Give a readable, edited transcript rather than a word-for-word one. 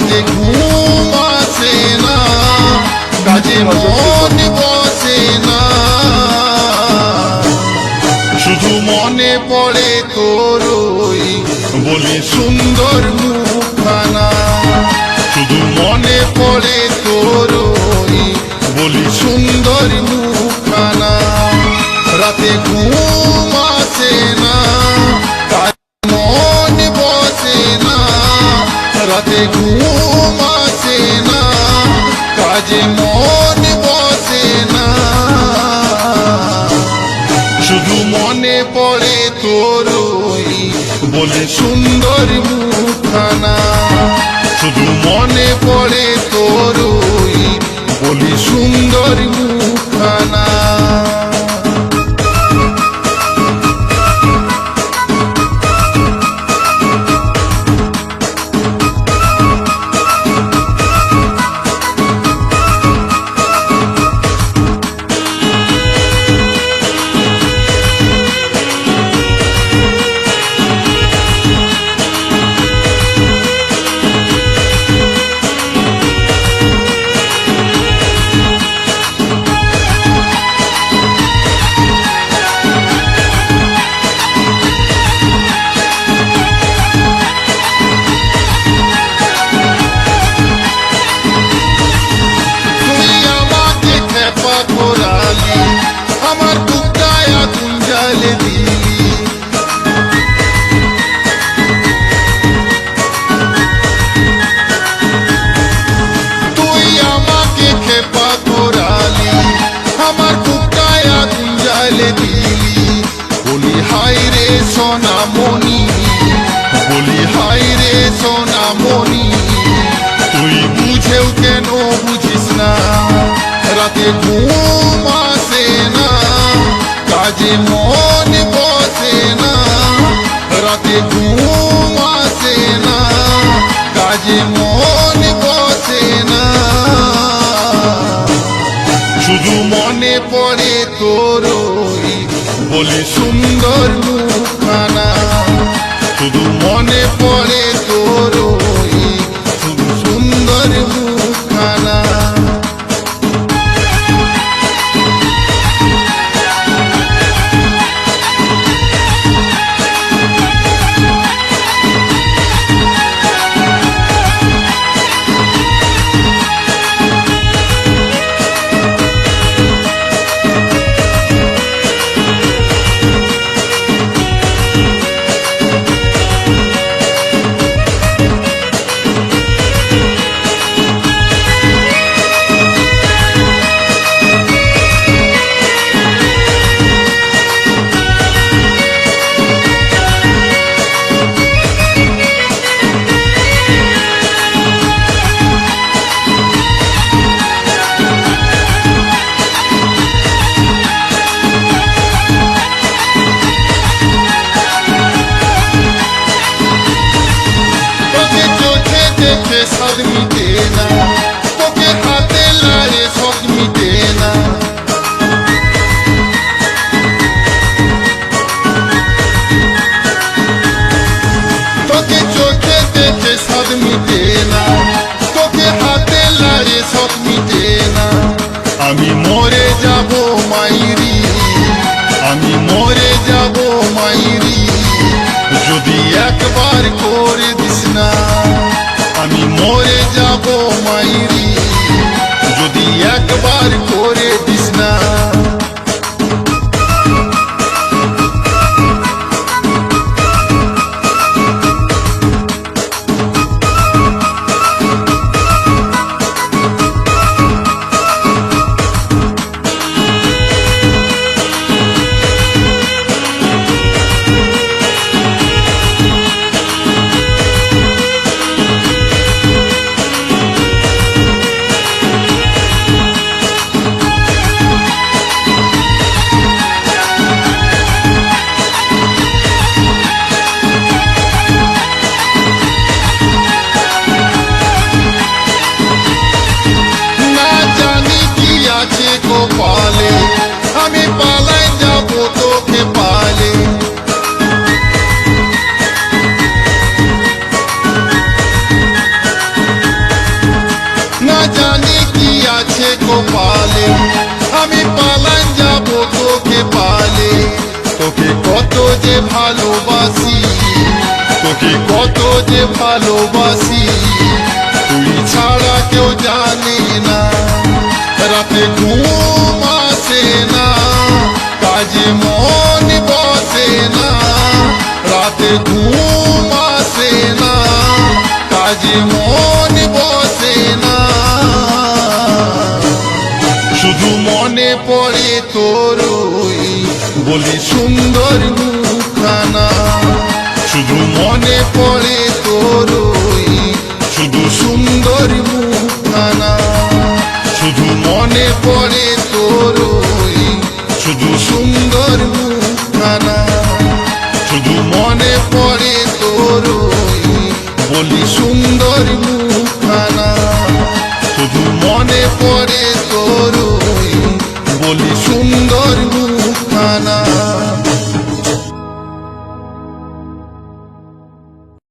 রাতে ঘুম আসে না, কাজে মন বসে না, শুধু মনে পড়ে তোর ওই বলি সুন্দর মুখখানা, শুধু মনে পড়ে তোর ওই বলি সুন্দর মুখখানা। রাতে ঘুম আসে না, মন বসে না, রাতে ঘুম আসে না, কাজে মন বসে না, শুধু মনে পড়ে তোর ওই বলে সুন্দর মুখখানা, শুধু মনে পড়ে তোর ওই বলি সুন্দর মুখখানা। আমার বুকটায় আগুন জ্বালে দিলি, তুই আমাকে খেপা করালি, আমার বুকটায় আগুন জ্বালে দিলি, বলি হাই রে সোনামণি, বলি হাই রে সোনামণি, তুই বুঝেও কেন বুঝিস না, রাতে ঘুম আসে না, কাজে মন বসে না, রাতে ঘুম আসে না, কাজে মন বসে না, শুধু মনে পড়ে তোর ওই বলে সুন্দর মুখখানা, শুধু মনে পড়ে তোর ওই শুধু সুন্দর মুখখানা। স্বাদ মিটে না, তোকে হাতে লাড়ে শখ মিটে না, তোকে চোখে দেখে স্বাদ মিটে না, তোকে হাতে লাড়ে শখ মিটে না, আমি মরে যাব মাইরি, আমি মরে যাব মাইরি, যদি একবার করে দিস না, আমি মরে যাব মাইরি, যদি একবার করে দিস না। যে ভালোবাসি তুই ছাড়া কেউ জানে না রাতে ঘুম আসে না কাজে মন বসে না রাতে ঘুম আসে না কাজে মন বসে না শুধু মনে পড়ে তোর ওই বলি সুন্দর মুখখানা শুধু মনে পড়ে তোর ওই শুধু সুন্দর মুখখানা শুধু মনে পড়ে তোর ওই শুধু সুন্দর মুখখানা শুধু মনে পড়ে তোর ওই বলি সুন্দর মুখখানা শুধু মনে পড়ে তোর ওই বলি সুন্দর